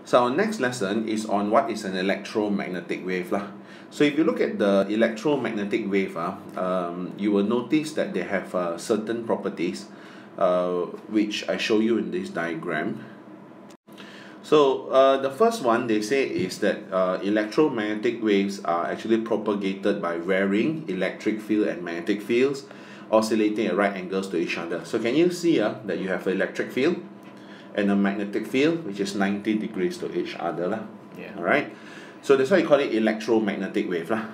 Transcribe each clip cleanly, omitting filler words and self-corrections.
So our next lesson is on what is an electromagnetic wave lah. So if you look at the electromagnetic wave, you will notice that they have certain properties which I show you in this diagram. So the first one they say is that electromagnetic waves are actually propagated by varying electric field and magnetic fields oscillating at right angles to each other. So can you see that you have an electric field and a magnetic field which is 90 degrees to each other lah. Yeah. Alright, so that's why you call it electromagnetic wave lah.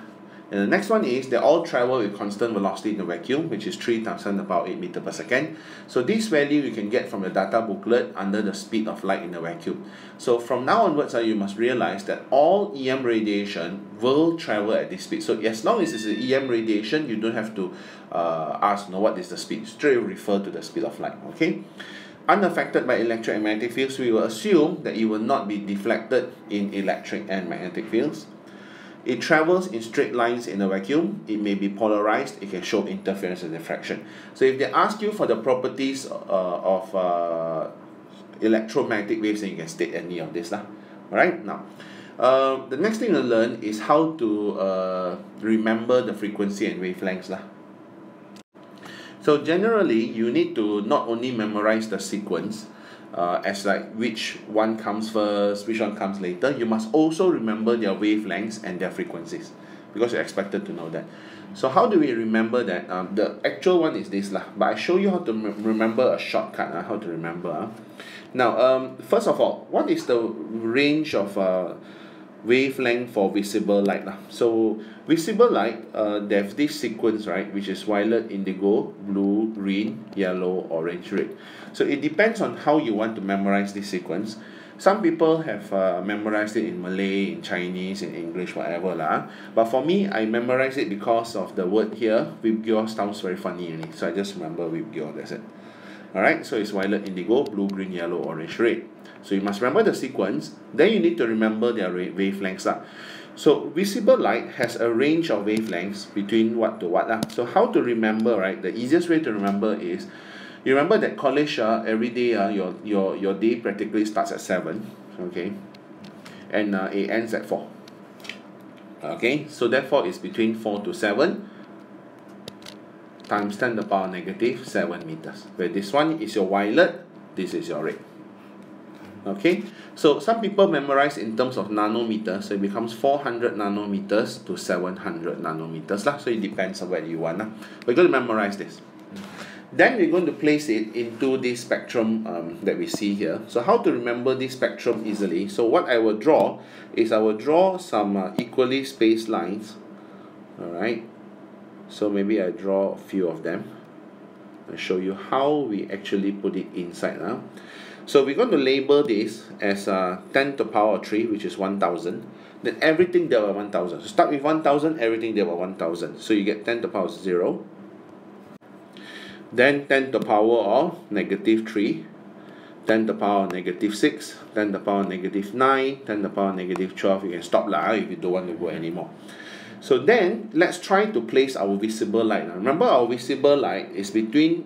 And the next one is they all travel with constant velocity in the vacuum, which is 3 times 10 to the power 8 meter per second. So this value you can get from the data booklet under the speed of light in the vacuum. So from now onwards, you must realize that all EM radiation will travel at this speed. So as long as it's an EM radiation, you don't have to ask what is the speed. Straight refer to the speed of light. Okay. Unaffected by electric and magnetic fields, we will assume that it will not be deflected in electric and magnetic fields. It travels in straight lines in a vacuum. It may be polarized. It can show interference and diffraction. So if they ask you for the properties of electromagnetic waves, then you can state any of this lah. Alright, now the next thing to learn is how to remember the frequency and wavelengths lah. So generally, you need to not only memorize the sequence as like which one comes first, which one comes later, you must also remember their wavelengths and their frequencies, because you're expected to know that. So how do we remember that? The actual one is this lah, but I show you how to remember a shortcut, how to remember. Now, first of all, what is the range of wavelength for visible light lah? So visible light, they have this sequence, right, which is violet, indigo, blue, green, yellow, orange, red. So it depends on how you want to memorize this sequence. Some people have memorized it in Malay, in Chinese, in English, whatever lah. But for me, I memorize it because of the word here. Vibgyor sounds very funny, so I just remember Vibgyor, that's it. Alright, so it's violet, indigo, blue, green, yellow, orange, red. So you must remember the sequence, then you need to remember their wavelengths lah. So visible light has a range of wavelengths between what to what lah. So how to remember, right? The easiest way to remember is, you remember that college every day your day practically starts at 7, okay, and it ends at 4. Okay, so therefore it's between 4 to 7 times 10 to the power negative 7 meters. Where this one is your violet, this is your red. Okay, so some people memorize in terms of nanometers, so it becomes 400 nanometers to 700 nanometers lah. So it depends on whether you want lah. We're going to memorize this. Then we're going to place it into this spectrum that we see here. So how to remember this spectrum easily? So what I will draw is I will draw some equally spaced lines. Alright, so maybe I draw a few of them. I'll show you how we actually put it inside now. So we're going to label this as 10 to the power 3, which is 1000. Then everything there were 1000. So start with 1000, everything there were 1000. So you get 10 to the power 0. Then 10 to the power of negative 3. 10 to the power negative 6. 10 to the power negative 9. 10 to the power negative 12. You can stop lah if you don't want to go anymore. So then let's try to place our visible light. Now, remember, our visible light is between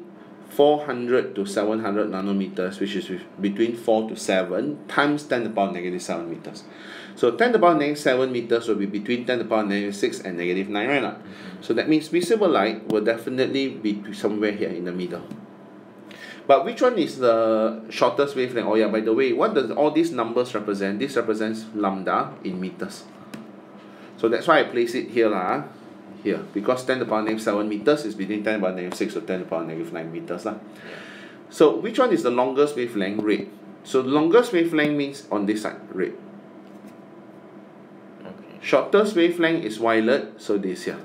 400 to 700 nanometers, which is between 4 to 7 times 10 to the power negative 7 meters. So 10 to the power negative 7 meters will be between 10 to the power negative 6 and negative 9, right? So that means visible light will definitely be somewhere here in the middle. But which one is the shortest wavelength? Oh yeah, by the way, what does all these numbers represent? This represents lambda in meters. So that's why I place it here lah. Here, because 10 to the power negative 7 meters is between 10 to the power negative 6 to 10 to the power negative 9 meters lah. So which one is the longest wavelength? Red. So the longest wavelength means on this side, red. Okay. Shortest wavelength is violet, so this here.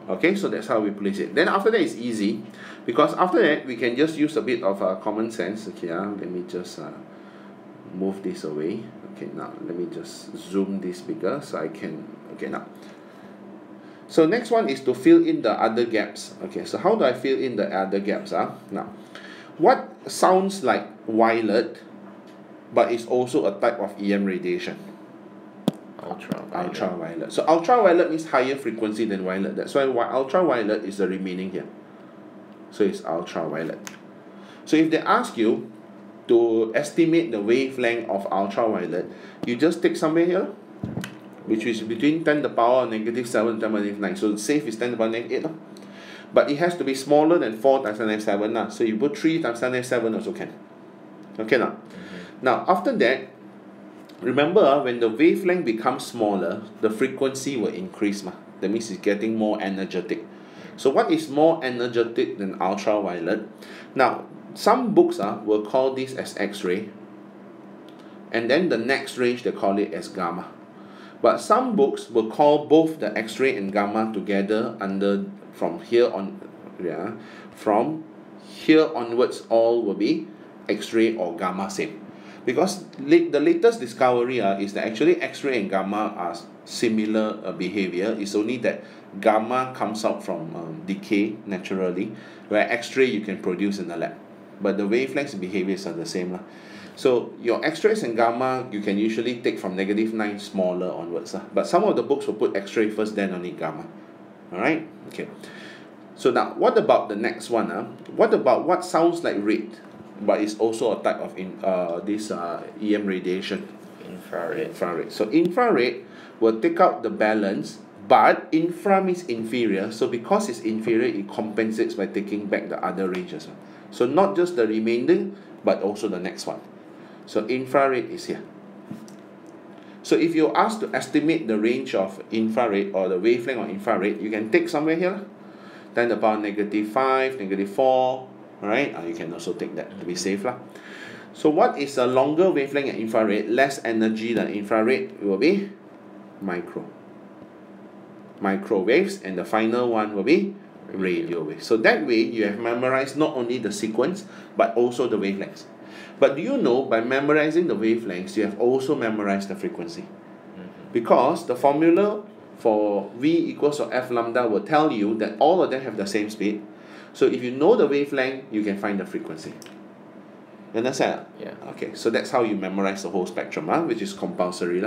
Okay, so that's how we place it. Then after that it's easy, because after that we can just use a bit of common sense. Okay, let me just move this away. Okay, now let me just zoom this bigger so I can. Okay, now. So next one is to fill in the other gaps. Okay, so how do I fill in the other gaps? Now, what sounds like violet, but is also a type of EM radiation? Ultraviolet. Ultraviolet. So ultraviolet means higher frequency than violet. That's why ultraviolet is the remaining here. So it's ultraviolet. So if they ask you, to estimate the wavelength of ultraviolet, you just take somewhere here, which is between 10 to the power negative 7 to 10 to the negative 9. So safe is 10 to the power negative 8. But it has to be smaller than 4 times 10 to the negative 7. So you put 3 times 10 to the negative 7 also can. Okay now. Now after that, remember when the wavelength becomes smaller, the frequency will increase. That means it's getting more energetic. So what is more energetic than ultraviolet? Now, some books will call this as X-ray. And then the next range, they call it as gamma. But some books will call both the X-ray and gamma together under, from here on, from here onwards, all will be X-ray or gamma same. Because the latest discovery is that actually X-ray and gamma are similar behavior. It's only that gamma comes out from decay naturally, where X-ray you can produce in the lab. But the wavelengths behaviors are the same. So your X-rays and gamma you can usually take from negative 9 smaller onwards. But some of the books will put X-ray first, then only gamma. Alright? Okay. So now, what about the next one? What about what sounds like red, but it's also a type of EM radiation? Infrared. So infrared will take out the balance, but infra means inferior. So because it's inferior, it compensates by taking back the other ranges. So not just the remaining, but also the next one. So infrared is here. So if you're asked to estimate the range of infrared or the wavelength of infrared, you can take somewhere here, 10 to the power negative 5, negative 4, alright? You can also take that to be safe. So what is a longer wavelength at infrared, less energy than infrared? It will be microwaves, and the final one will be radio waves. So that way you have memorized not only the sequence but also the wavelengths. But do you know, by memorizing the wavelengths, you have also memorized the frequency? Because the formula for V equals to F lambda will tell you that all of them have the same speed. So if you know the wavelength, you can find the frequency. You understand? Yeah. Okay, so that's how you memorize the whole spectrum, which is compulsory.